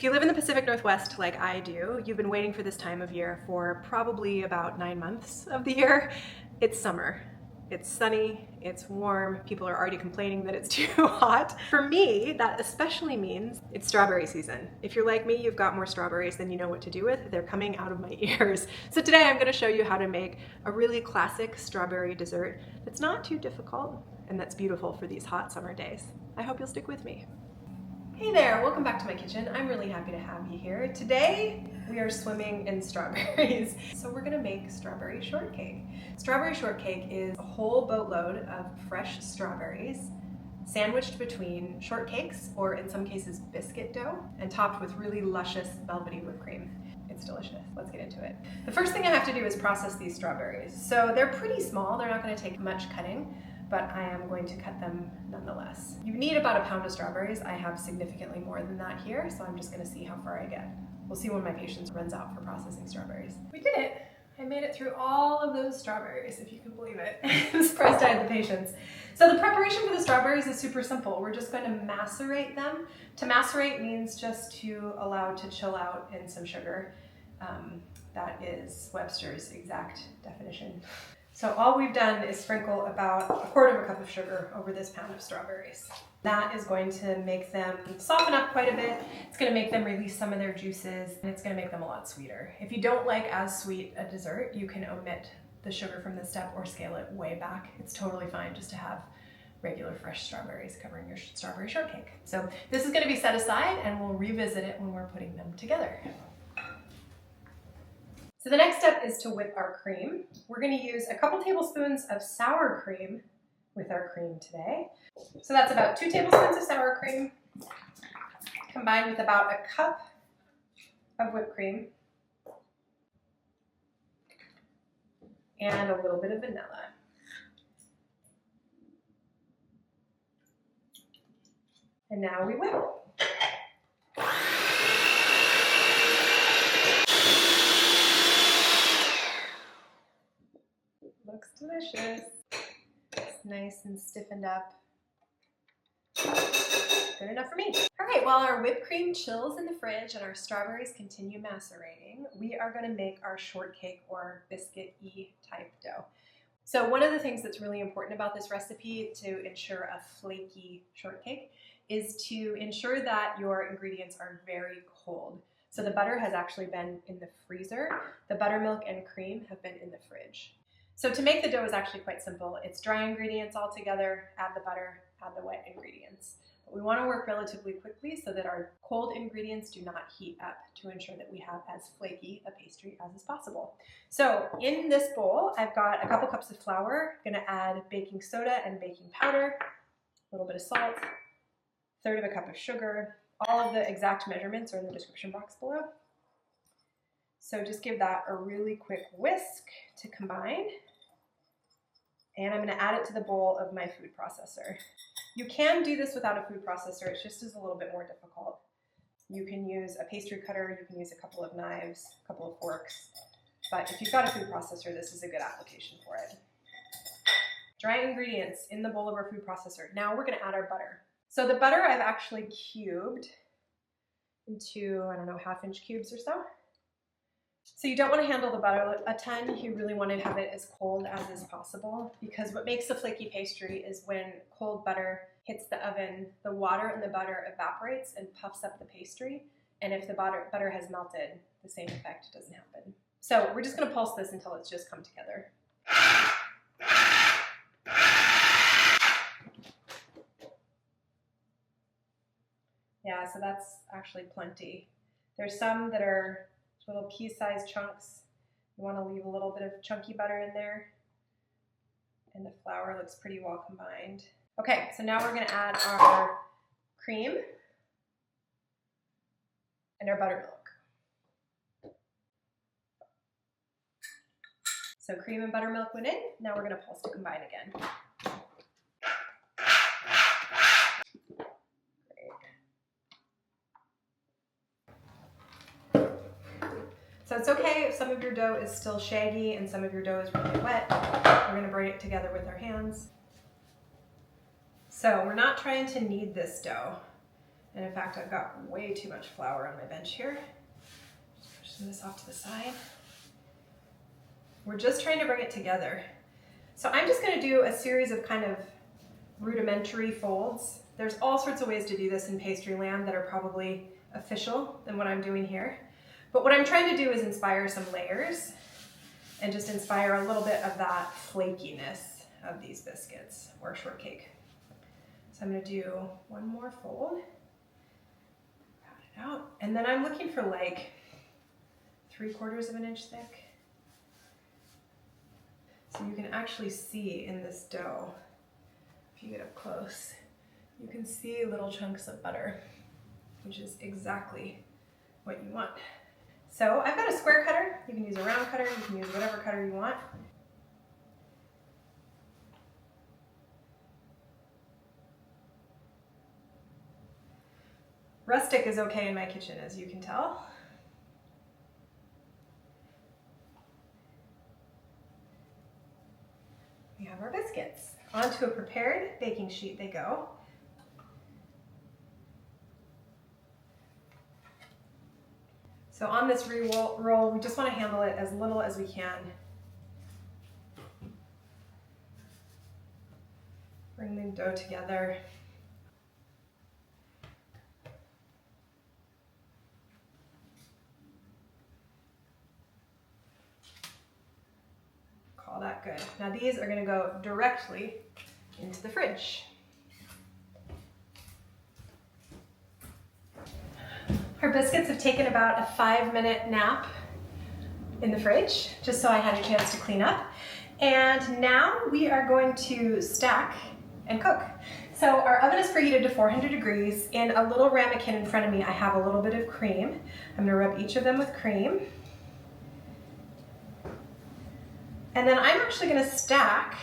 If you live in the Pacific Northwest like I do, you've been waiting for this time of year for probably about 9 months of the year. It's summer. It's sunny, it's warm, people are already complaining that it's too hot. For me, that especially means it's strawberry season. If you're like me, you've got more strawberries than you know what to do with. They're coming out of my ears. So today I'm gonna show you how to make a really classic strawberry dessert that's not too difficult and that's beautiful for these hot summer days. I hope you'll stick with me. Hey there, welcome back to my kitchen. I'm really happy to have you here. Today, we are swimming in strawberries. So we're gonna make strawberry shortcake. Strawberry shortcake is a whole boatload of fresh strawberries sandwiched between shortcakes, or in some cases biscuit dough, and topped with really luscious velvety whipped cream. It's delicious. Let's get into it. The first thing I have to do is process these strawberries. So they're pretty small, they're not gonna take much cutting, but I am going to cut them nonetheless. You need about 1 pound of strawberries. I have significantly more than that here, so I'm just gonna see how far I get. We'll see when my patience runs out for processing strawberries. We did it. I made it through all of those strawberries, if you can believe it. I'm surprised I had the patience. So the preparation for the strawberries is super simple. We're just going to macerate them. To macerate means just to allow to chill out in some sugar. That is Webster's exact definition. So all we've done is sprinkle about 1/4 cup of sugar over this pound of strawberries. That is going to make them soften up quite a bit. It's going to make them release some of their juices, and it's going to make them a lot sweeter. If you don't like as sweet a dessert, you can omit the sugar from this step or scale it way back. It's totally fine just to have regular fresh strawberries covering your strawberry shortcake. So this is going to be set aside, and we'll revisit it when we're putting them together. So the next step is to whip our cream. We're going to use a couple tablespoons of sour cream with our cream today. So that's about 2 tablespoons of sour cream combined with about 1 cup of whipped cream and a little bit of vanilla. And now we whip. Looks delicious. It's nice and stiffened up. Good enough for me. All right, while our whipped cream chills in the fridge and our strawberries continue macerating, we are going to make our shortcake or biscuit-y type dough. So one of the things that's really important about this recipe to ensure a flaky shortcake is to ensure that your ingredients are very cold. So the butter has actually been in the freezer. The buttermilk and cream have been in the fridge. So to make the dough is actually quite simple. It's dry ingredients all together, add the butter, add the wet ingredients. But we want to work relatively quickly so that our cold ingredients do not heat up to ensure that we have as flaky a pastry as is possible. So in this bowl, I've got a couple cups of flour. I'm going to add baking soda and baking powder, a little bit of salt, 1/3 cup of sugar. All of the exact measurements are in the description box below. So just give that a really quick whisk to combine. And I'm going to add it to the bowl of my food processor. You can do this without a food processor, it just is a little bit more difficult. You can use a pastry cutter, you can use a couple of knives, a couple of forks, but if you've got a food processor, this is a good application for it. Dry ingredients in the bowl of our food processor. Now we're going to add our butter. So the butter I've actually cubed into, I don't know, 1/2-inch cubes or so. So you don't want to handle the butter a ton. You really want to have it as cold as is possible, because what makes a flaky pastry is when cold butter hits the oven, the water in the butter evaporates and puffs up the pastry. And if the butter has melted, the same effect doesn't happen. So we're just going to pulse this until it's just come together. Yeah, so that's actually plenty. There's some that are little pea-sized chunks. You want to leave a little bit of chunky butter in there. And the flour looks pretty well combined. Okay, so now we're going to add our cream and our buttermilk. So cream and buttermilk went in. Now we're going to pulse to combine again. So it's okay if some of your dough is still shaggy and some of your dough is really wet. We're going to braid it together with our hands. So we're not trying to knead this dough. And in fact, I've got way too much flour on my bench here. Just pushing this off to the side. We're just trying to bring it together. So I'm just going to do a series of kind of rudimentary folds. There's all sorts of ways to do this in pastry land that are probably official than what I'm doing here. But what I'm trying to do is inspire some layers and just inspire a little bit of that flakiness of these biscuits or shortcake. So I'm going to do one more fold, pat it out, and then I'm looking for like 3/4 of an inch thick. So you can actually see in this dough, if you get up close, you can see little chunks of butter, which is exactly what you want. So I've got a square cutter. You can use a round cutter, you can use whatever cutter you want. Rustic is okay in my kitchen, as you can tell. We have our biscuits. Onto a prepared baking sheet they go. So on this roll, we just want to handle it as little as we can. Bring the dough together. Call that good. Now these are going to go directly into the fridge. Our biscuits have taken about a 5-minute nap in the fridge, just so I had a chance to clean up. And now we are going to stack and cook. So our oven is preheated to 400 degrees. In a little ramekin in front of me, I have a little bit of cream. I'm gonna rub each of them with cream. And then I'm actually gonna stack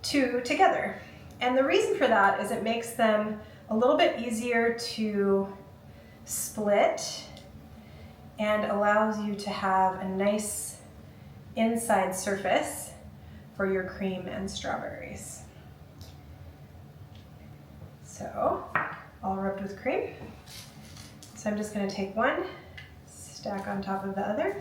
2 together. And the reason for that is it makes them a little bit easier to split and allows you to have a nice inside surface for your cream and strawberries. So all rubbed with cream. So I'm just going to take one, stack on top of the other.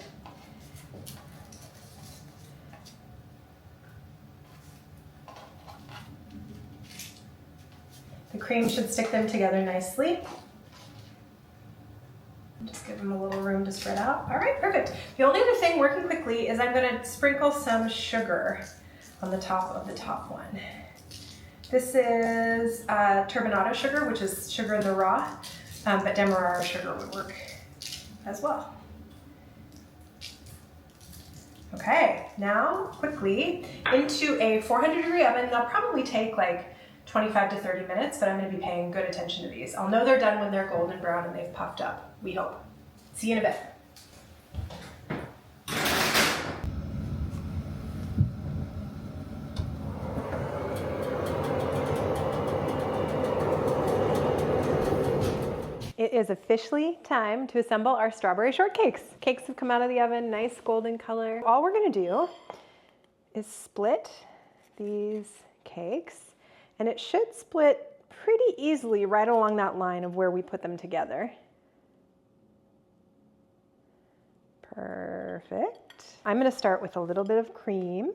The cream should stick them together nicely. Just give them a little room to spread out. All right, perfect. The only other thing, working quickly, is I'm going to sprinkle some sugar on the top of the top one. This is turbinado sugar, which is sugar in the raw, but demerara sugar would work as well. Okay, now quickly into a 400-degree oven. They'll probably take like 25 to 30 minutes, but I'm going to be paying good attention to these. I'll know they're done when they're golden brown and they've puffed up, we hope. See you in a bit. It is officially time to assemble our strawberry shortcakes. Cakes have come out of the oven, nice golden color. All we're going to do is split these cakes, and it should split pretty easily right along that line of where we put them together. Perfect. I'm going to start with a little bit of cream.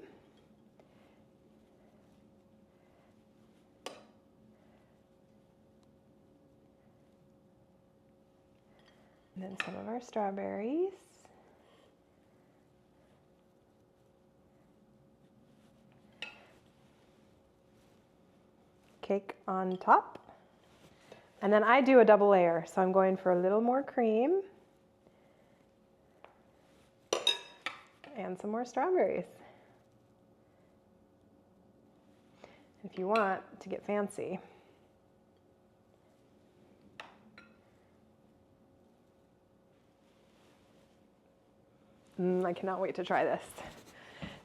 And then some of our strawberries. Cake on top. And then I do a double layer, so I'm going for a little more cream and some more strawberries. If you want to get fancy, I cannot wait to try this.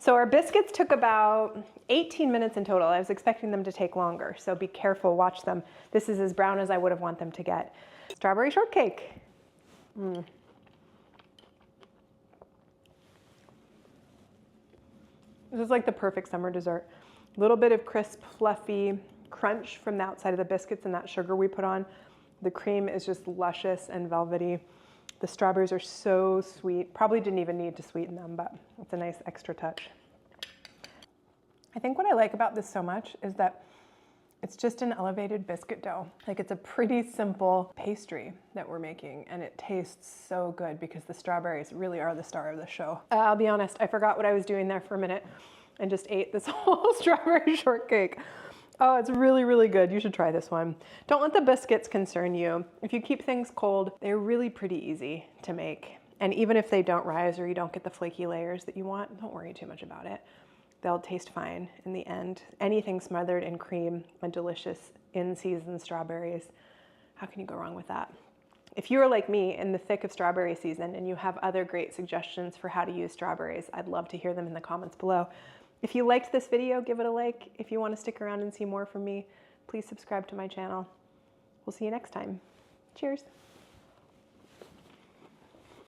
So our biscuits took about 18 minutes in total. I was expecting them to take longer, so be careful, watch them. This is as brown as I would have want them to get. Strawberry shortcake. This is like the perfect summer dessert. A little bit of crisp, fluffy crunch from the outside of the biscuits and that sugar we put on, The cream is just luscious and velvety. The strawberries are so sweet. Probably didn't even need to sweeten them, but it's a nice extra touch. I think what I like about this so much is that it's just an elevated biscuit dough. Like, it's a pretty simple pastry that we're making, and it tastes so good because the strawberries really are the star of the show. I'll be honest, I forgot what I was doing there for a minute and just ate this whole strawberry shortcake. Oh, it's really, really good. You should try this one. Don't let the biscuits concern you. If you keep things cold, they're really pretty easy to make. And even if they don't rise or you don't get the flaky layers that you want, don't worry too much about it. They'll taste fine in the end. Anything smothered in cream and delicious in-season strawberries, how can you go wrong with that? If you are like me in the thick of strawberry season and you have other great suggestions for how to use strawberries, I'd love to hear them in the comments below. If you liked this video, give it a like. If you want to stick around and see more from me, please subscribe to my channel. We'll see you next time. Cheers.